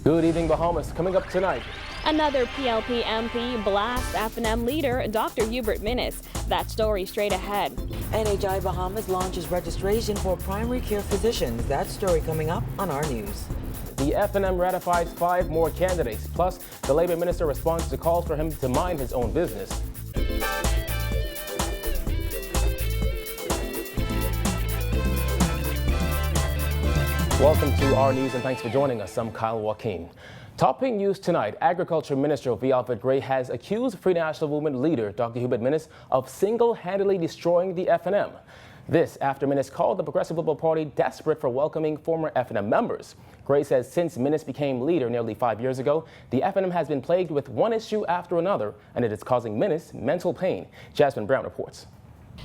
Good evening, Bahamas. Coming up tonight. Another PLP MP blasts F&M leader Dr. Hubert Minnis. That story straight ahead. NHI Bahamas launches registration for primary care physicians. That story coming up on our news. The F&M ratifies 5 more candidates. Plus, the Labor Minister responds to calls for him to mind his own business. Welcome to our news and thanks for joining us. I'm Kyle Joaquin. Topping news tonight, Agriculture Minister V. Alfred Gray has accused Free National Movement leader Dr. Hubert Minnis of single-handedly destroying the F&M. This after Minnis called the Progressive Liberal Party desperate for welcoming former F&M members. Gray says since Minnis became leader nearly 5 years ago, the F&M has been plagued with one issue after another, and it is causing Minnis mental pain. Jasmine Brown reports.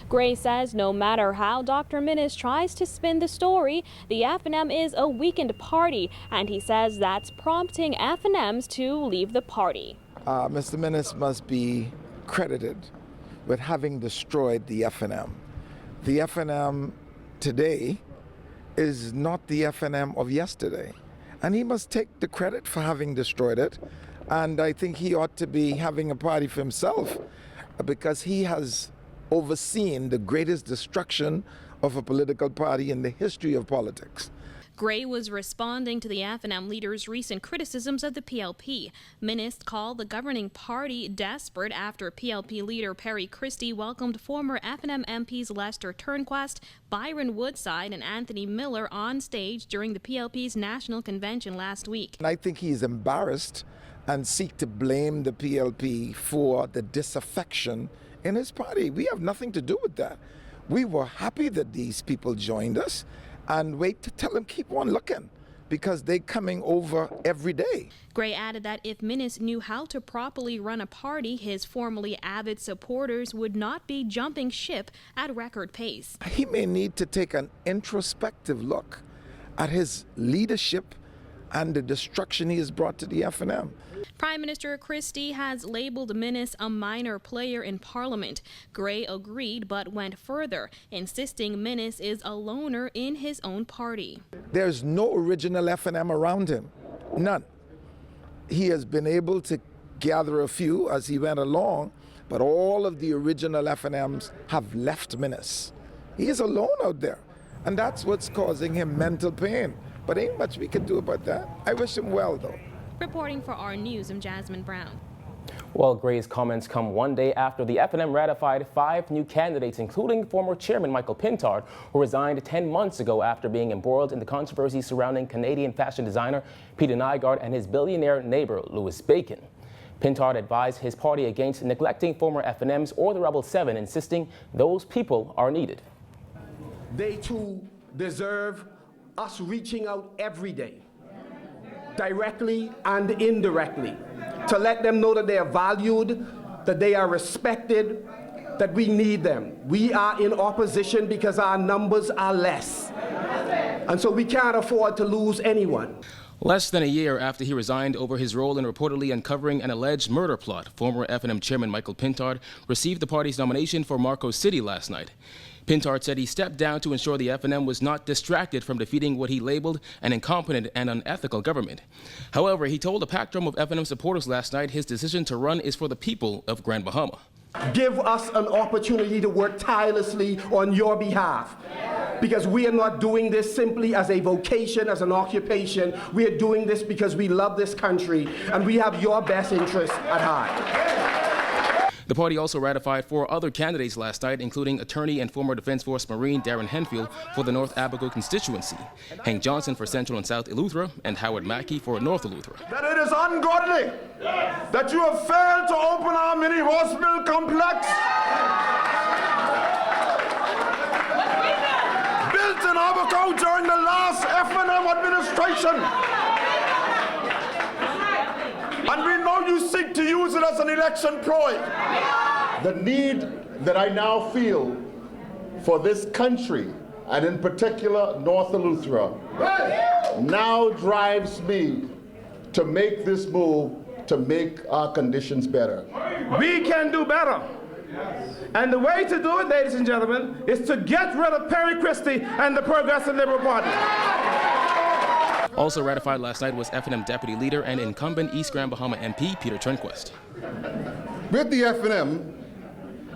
Gray says no matter how Dr. Minnis tries to spin the story, the F&M is a weakened party, and he says that's prompting F&Ms to leave the party. Mr. Minnis must be credited with having destroyed the F&M. The F&M today is not the F&M of yesterday, and he must take the credit for having destroyed it, and I think he ought to be having a party for himself because he has overseen the greatest destruction of a political party in the history of politics. Gray was responding to the F&M leader's recent criticisms of the PLP. Minnis called the governing party desperate after PLP leader Perry Christie welcomed former F&M MPs Lester Turnquist, Byron Woodside and Anthony Miller on stage during the PLP's national convention last week. And I think he's embarrassed and seek to blame the PLP for the disaffection in his party. We have nothing to do with that. We were happy that these people joined us and wait to tell them keep on looking because they're coming over every day. Gray added that if Minnis knew how to properly run a party, his formerly avid supporters would not be jumping ship at record pace. He may need to take an introspective look at his leadership and the destruction he has brought to the F&M. Prime Minister Christie has labeled Minnis a minor player in Parliament. Gray agreed but went further, insisting Minnis is a loner in his own party. There's no original F&M around him, none. He has been able to gather a few as he went along, but all of the original F&Ms have left Minnis. He is alone out there, and that's what's causing him mental pain. But ain't much we can do about that. I wish him well, though. Reporting for our news, I'm Jasmine Brown. Well, Gray's comments come one day after the F&M ratified 5 new candidates, including former chairman Michael Pintard, who resigned 10 months ago after being embroiled in the controversy surrounding Canadian fashion designer Peter Nygaard and his billionaire neighbor Louis Bacon. Pintard advised his party against neglecting former F&Ms or the Rebel 7, insisting those people are needed. They too deserve us reaching out every day, directly and indirectly, to let them know that they are valued, that they are respected, that we need them. We are in opposition because our numbers are less, and so we can't afford to lose anyone. Less than a year after he resigned over his role in reportedly uncovering an alleged murder plot, former F&M chairman Michael Pintard received the party's nomination for Marcos City last night. Pintard said he stepped down to ensure the F&M was not distracted from defeating what he labeled an incompetent and unethical government. However, he told a packed room of F&M supporters last night his decision to run is for the people of Grand Bahama. Give us an opportunity to work tirelessly on your behalf, because we are not doing this simply as a vocation, as an occupation. We are doing this because we love this country and we have your best interests at heart. The party also ratified 4 other candidates last night, including attorney and former Defense Force Marine Darren Henfield for the North Abaco constituency, Hank Johnson for Central and South Eleuthera, and Howard Mackey for North Eleuthera. That it is ungodly that you have failed to open our mini hospital complex, built in Abaco during the last F&M administration. And we know you seek to use it as an election ploy. The need that I now feel for this country, and in particular North Eleuthera, now drives me to make this move to make our conditions better. We can do better. And the way to do it, ladies and gentlemen, is to get rid of Perry Christie and the Progressive Liberal Party. Also ratified last night was F&M Deputy Leader and incumbent East Grand Bahama MP Peter Turnquist. With the F&M,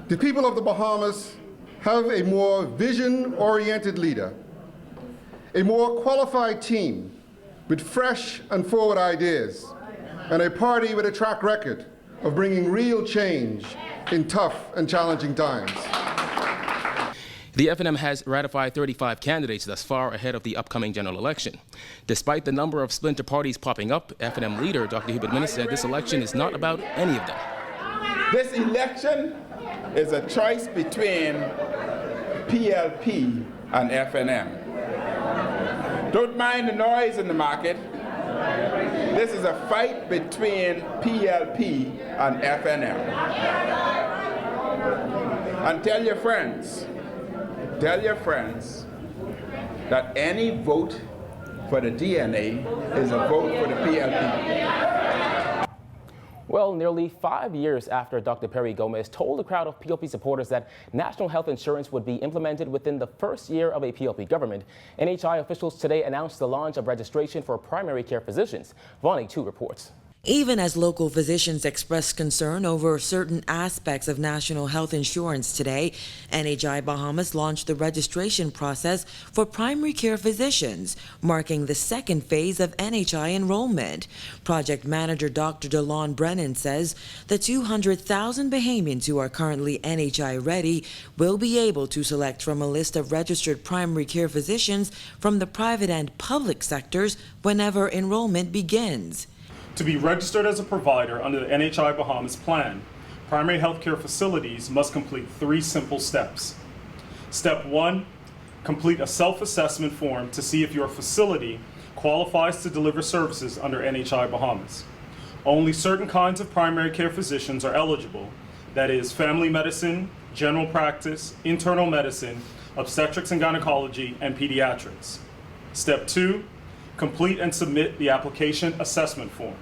the people of the Bahamas have a more vision-oriented leader, a more qualified team with fresh and forward ideas, and a party with a track record of bringing real change in tough and challenging times. The F&M has ratified 35 candidates thus far ahead of the upcoming general election. Despite the number of splinter parties popping up, F&M leader Dr. Hubert Minnis said this election is not about any of them. This election is a choice between PLP and F&M. Don't mind the noise in the market. This is a fight between PLP and F&M. And tell your friends that any vote for the DNA is a vote for the PLP. Well, nearly 5 years after Dr. Perry Gomez told a crowd of PLP supporters that national health insurance would be implemented within the first year of a PLP government, NHI officials today announced the launch of registration for primary care physicians. Vonnie 2 reports. Even as local physicians express concern over certain aspects of national health insurance today, NHI Bahamas launched the registration process for primary care physicians, marking the second phase of NHI enrollment. Project manager Dr. DeLon Brennan says the 200,000 Bahamians who are currently NHI ready will be able to select from a list of registered primary care physicians from the private and public sectors whenever enrollment begins. To be registered as a provider under the NHI Bahamas plan, primary health care facilities must complete 3 simple steps. Step 1, complete a self-assessment form to see if your facility qualifies to deliver services under NHI Bahamas. Only certain kinds of primary care physicians are eligible, that is, family medicine, general practice, internal medicine, obstetrics and gynecology, and pediatrics. Step 2, complete and submit the application assessment form.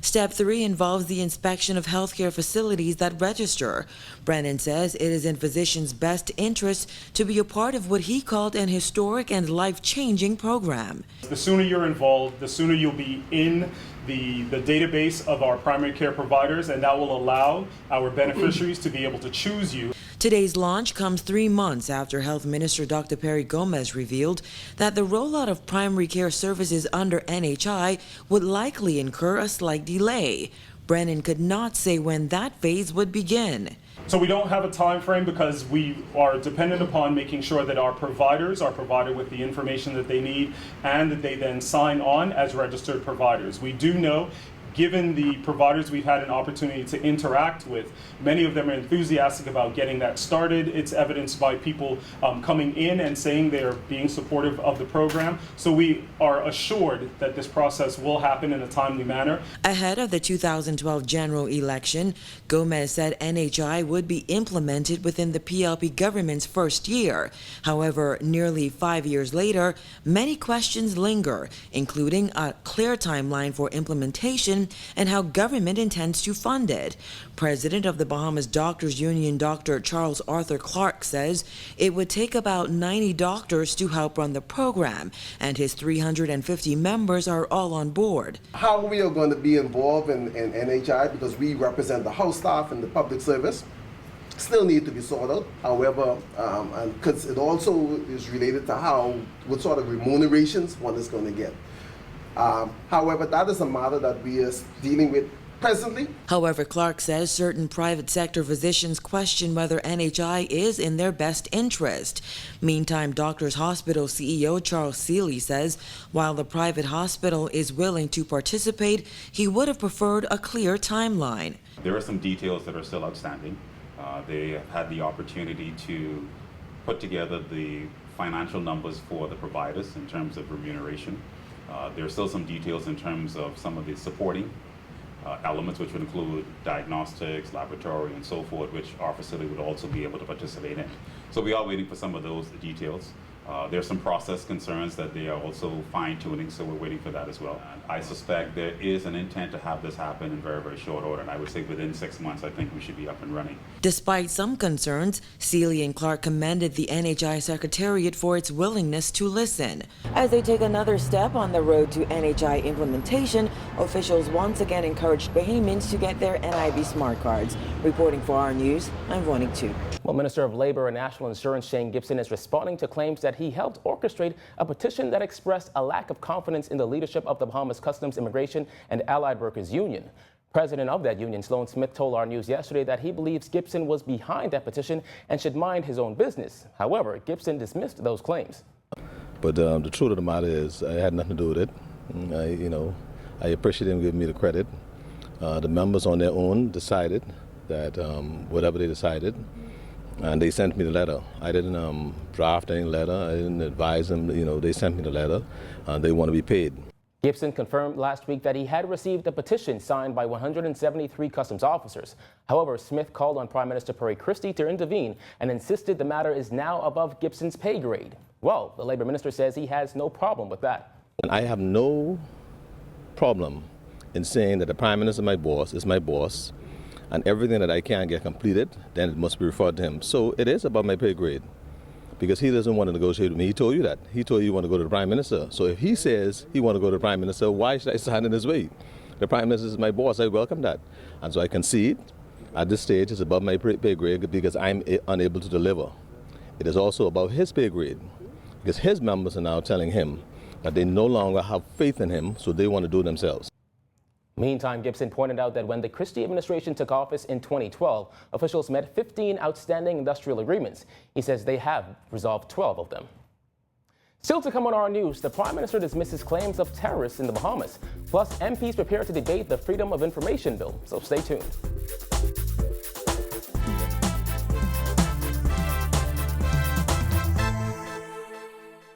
Step 3 involves the inspection of healthcare facilities that register. Brennan says it is in physicians' best interest to be a part of what he called an historic and life-changing program. The sooner you're involved, the sooner you'll be in the database of our primary care providers, and that will allow our beneficiaries to be able to choose you. Today's launch comes 3 months after Health Minister Dr. Perry Gomez revealed that the rollout of primary care services under NHI would likely incur a slight delay. Brennan could not say when that phase would begin. So we don't have a time frame because we are dependent upon making sure that our providers are provided with the information that they need and that they then sign on as registered providers. We do know, given the providers we've had an opportunity to interact with, many of them are enthusiastic about getting that started. It's evidenced by people coming in and saying they're being supportive of the program. So we are assured that this process will happen in a timely manner. Ahead of the 2012 general election, Gomez said NHI would be implemented within the PLP government's first year. However, nearly 5 years later, many questions linger, including a clear timeline for implementation and how government intends to fund it. President of the Bahamas Doctors Union, Dr. Charles Arthur Clark, says it would take about 90 doctors to help run the program, and his 350 members are all on board. How we are going to be involved in NHI, because we represent the house staff and the public service, still need to be sorted out. However, and because it also is related to what sort of remunerations one is going to get. However, that is a matter that we are dealing with presently. However, Clark says certain private sector physicians question whether NHI is in their best interest. Meantime, Doctors Hospital CEO Charles Seeley says while the private hospital is willing to participate, he would have preferred a clear timeline. There are some details that are still outstanding. They have had the opportunity to put together the financial numbers for the providers in terms of remuneration. There are still some details in terms of some of the supporting elements, which would include diagnostics, laboratory, and so forth, which our facility would also be able to participate in. So we are waiting for some of those details. There's some process concerns that they are also fine-tuning, so we're waiting for that as well. And I suspect there is an intent to have this happen in very, very short order, and I would say within 6 months, I think we should be up and running. Despite some concerns, Seeley and Clark commended the NHI Secretariat for its willingness to listen. As they take another step on the road to NHI implementation, officials once again encouraged Bahamians to get their NIB smart cards. Reporting for our news, I'm Vonik Tu. Well, Minister of Labor and National Insurance Shane Gibson is responding to claims that he helped orchestrate a petition that expressed a lack of confidence in the leadership of the Bahamas Customs, Immigration and Allied Workers Union. President of that union, Sloan Smith, told our news yesterday that he believes Gibson was behind that petition and should mind his own business. However, Gibson dismissed those claims. But the truth of the matter is, I had nothing to do with it. I appreciate him giving me the credit. The members on their own decided that whatever they decided, and they sent me the letter. I didn't draft any letter. I didn't advise them. They sent me the letter. They want to be paid. Gibson confirmed last week that he had received a petition signed by 173 customs officers. However, Smith called on Prime Minister Perry Christie to intervene and insisted the matter is now above Gibson's pay grade. Well, the labor minister says he has no problem with that. I have no problem in saying that the Prime Minister, my boss, is my boss, and everything that I can't get completed, then it must be referred to him. So it is above my pay grade, because he doesn't want to negotiate with me. He told you that. He told you he want to go to the Prime Minister. So if he says he want to go to the Prime Minister, why should I stand in his way? The Prime Minister is my boss. I welcome that. And so I concede at this stage it's above my pay grade because I'm unable to deliver. It is also above his pay grade because his members are now telling him that they no longer have faith in him, so they want to do it themselves. Meantime, Gibson pointed out that when the Christie administration took office in 2012, officials met 15 outstanding industrial agreements. He says they have resolved 12 of them. Still to come on our news, the Prime Minister dismisses claims of terrorists in the Bahamas. Plus, MPs prepare to debate the Freedom of Information bill, so stay tuned.